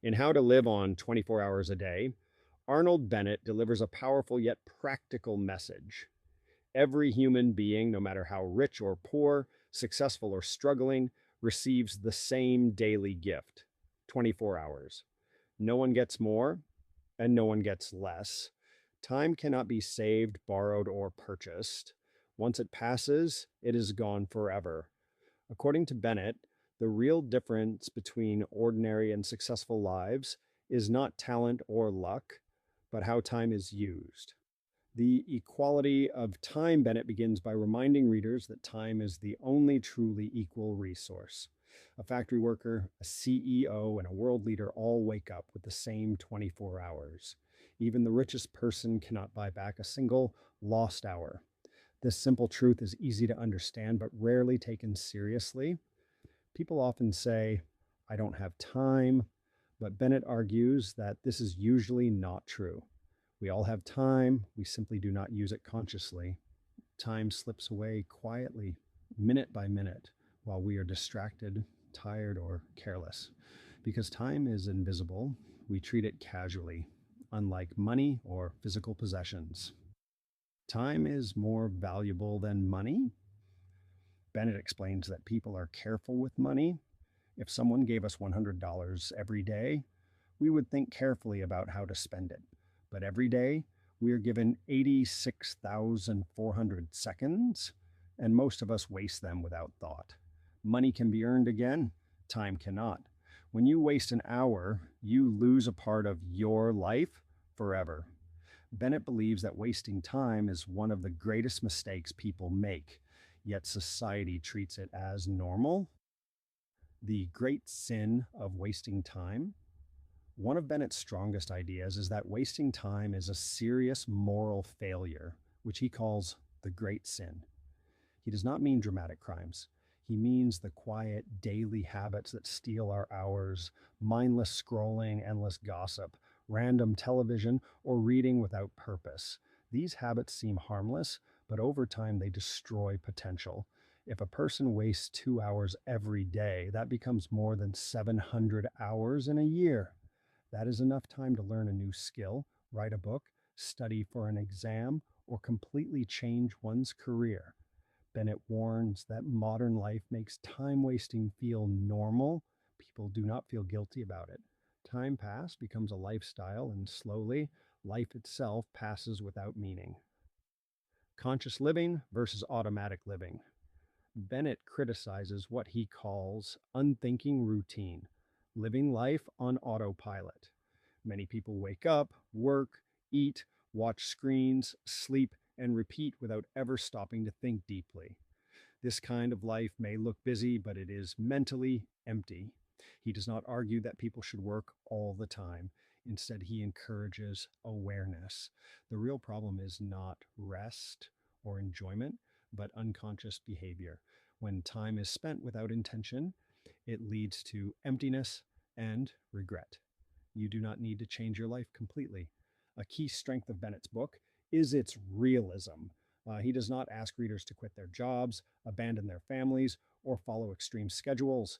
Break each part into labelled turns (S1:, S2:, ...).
S1: In How to Live on 24 Hours a Day, Arnold Bennett delivers a powerful yet practical message. Every human being, no matter how rich or poor, successful or struggling, receives the same daily gift: 24 hours. No one gets more, and no one gets less. Time cannot be saved, borrowed, or purchased. Once it passes, it is gone forever. According to Bennett, the real difference between ordinary and successful lives is not talent or luck, but how time is used. The equality of time, Bennett begins by reminding readers that time is the only truly equal resource. A factory worker, a CEO, and a world leader all wake up with the same 24 hours. Even the richest person cannot buy back a single lost hour. This simple truth is easy to understand, but rarely taken seriously. People often say, "I don't have time," but Bennett argues that this is usually not true. We all have time, we simply do not use it consciously. Time slips away quietly, minute by minute, while we are distracted, tired, or careless. Because time is invisible, we treat it casually, unlike money or physical possessions. Time is more valuable than money. Bennett explains that people are careful with money. If someone gave us $100 every day, we would think carefully about how to spend it. But every day, we are given 86,400 seconds, and most of us waste them without thought. Money can be earned again, time cannot. When you waste an hour, you lose a part of your life forever. Bennett believes that wasting time is one of the greatest mistakes people make, yet society treats it as normal. The great sin of wasting time. One of Bennett's strongest ideas is that wasting time is a serious moral failure, which he calls the great sin. He does not mean dramatic crimes. He means the quiet, daily habits that steal our hours: mindless scrolling, endless gossip, random television, or reading without purpose. These habits seem harmless, but over time they destroy potential. If a person wastes 2 hours every day, that becomes more than 700 hours in a year. That is enough time to learn a new skill, write a book, study for an exam, or completely change one's career. Bennett warns that modern life makes time wasting feel normal. People do not feel guilty about it. Time passed becomes a lifestyle, and slowly, life itself passes without meaning. Conscious living versus automatic living. Bennett criticizes what he calls unthinking routine, living life on autopilot. Many people wake up, work, eat, watch screens, sleep, and repeat without ever stopping to think deeply. This kind of life may look busy, but it is mentally empty. He does not argue that people should work all the time. Instead, he encourages awareness. The real problem is not rest or enjoyment, but unconscious behavior. When time is spent without intention, it leads to emptiness and regret. You do not need to change your life completely. A key strength of Bennett's book is its realism. He does not ask readers to quit their jobs, abandon their families, or follow extreme schedules.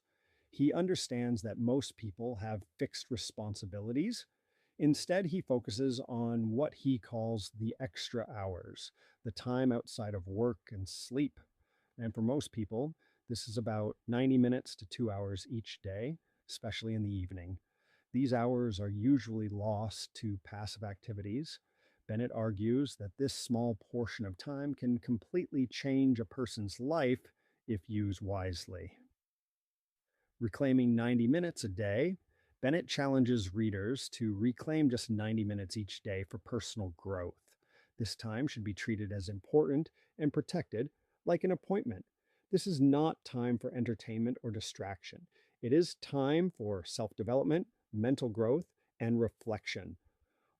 S1: He understands that most people have fixed responsibilities. Instead, he focuses on what he calls the extra hours, the time outside of work and sleep. And for most people, this is about 90 minutes to 2 hours each day, especially in the evening. These hours are usually lost to passive activities. Bennett argues that this small portion of time can completely change a person's life if used wisely. Reclaiming 90 minutes a day, Bennett challenges readers to reclaim just 90 minutes each day for personal growth. This time should be treated as important and protected, like an appointment. This is not time for entertainment or distraction. It is time for self development, mental growth, and reflection.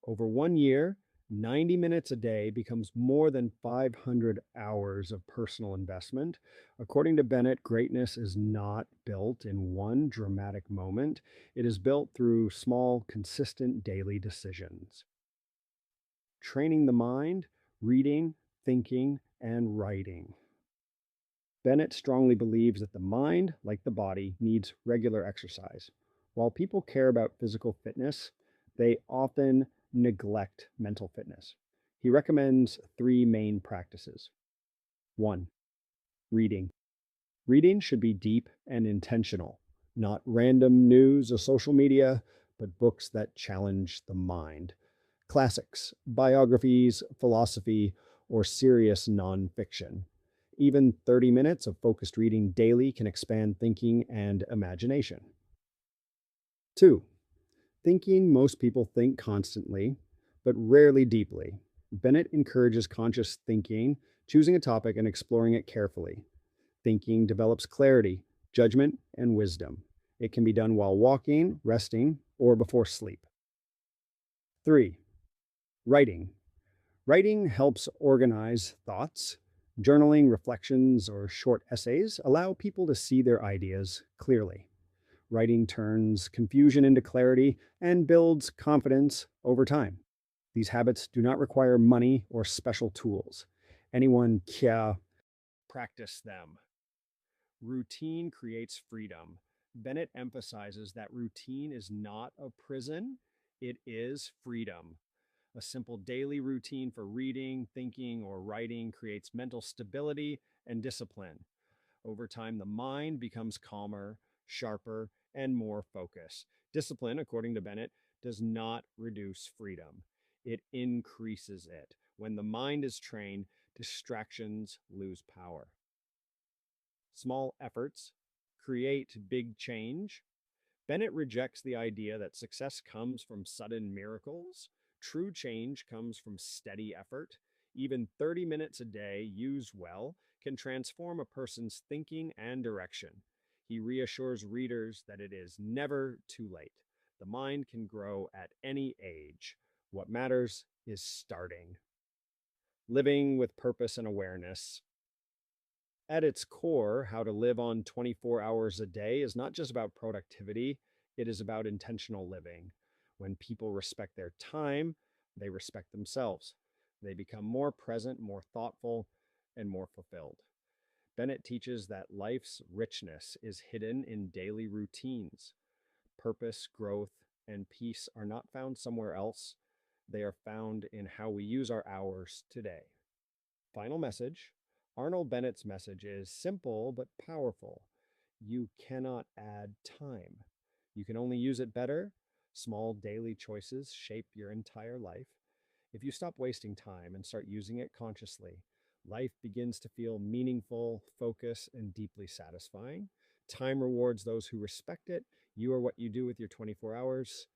S1: Over 1 year, 90 minutes a day becomes more than 500 hours of personal investment. According to Bennett, greatness is not built in one dramatic moment. It is built through small, consistent daily decisions. Training the mind, reading, thinking, and writing. Bennett strongly believes that the mind, like the body, needs regular exercise. While people care about physical fitness, they often neglect mental fitness. He recommends three main practices. One, reading. Reading should be deep and intentional, not random news or social media, but books that challenge the mind. Classics, biographies, philosophy, or serious nonfiction. Even 30 minutes of focused reading daily can expand thinking and imagination. Two, thinking. Most people think constantly, but rarely deeply. Bennett encourages conscious thinking, choosing a topic and exploring it carefully. Thinking develops clarity, judgment, and wisdom. It can be done while walking, resting, or before sleep. Three, writing. Writing helps organize thoughts. Journaling, reflections, or short essays allow people to see their ideas clearly. Writing turns confusion into clarity and builds confidence over time. These habits do not require money or special tools. Anyone can practice them. Routine creates freedom. Bennett emphasizes that routine is not a prison, it is freedom. A simple daily routine for reading, thinking, or writing creates mental stability and discipline. Over time, the mind becomes calmer, sharper, and more focused. Discipline, according to Bennett, does not reduce freedom, it increases it. When the mind is trained, distractions lose power. Small efforts create big change. Bennett rejects the idea that success comes from sudden miracles. True change comes from steady effort. Even 30 minutes a day, used well, can transform a person's thinking and direction. He reassures readers that it is never too late. The mind can grow at any age. What matters is starting. Living with purpose and awareness. At its core, how to live on 24 hours a day is not just about productivity, it is about intentional living. When people respect their time, they respect themselves. They become more present, more thoughtful, and more fulfilled. Bennett teaches that life's richness is hidden in daily routines. Purpose, growth, and peace are not found somewhere else. They are found in how we use our hours today. Final message. Arnold Bennett's message is simple but powerful. You cannot add time. You can only use it better. Small daily choices shape your entire life. If you stop wasting time and start using it consciously, life begins to feel meaningful, focused, and deeply satisfying. Time rewards those who respect it. You are what you do with your 24 hours.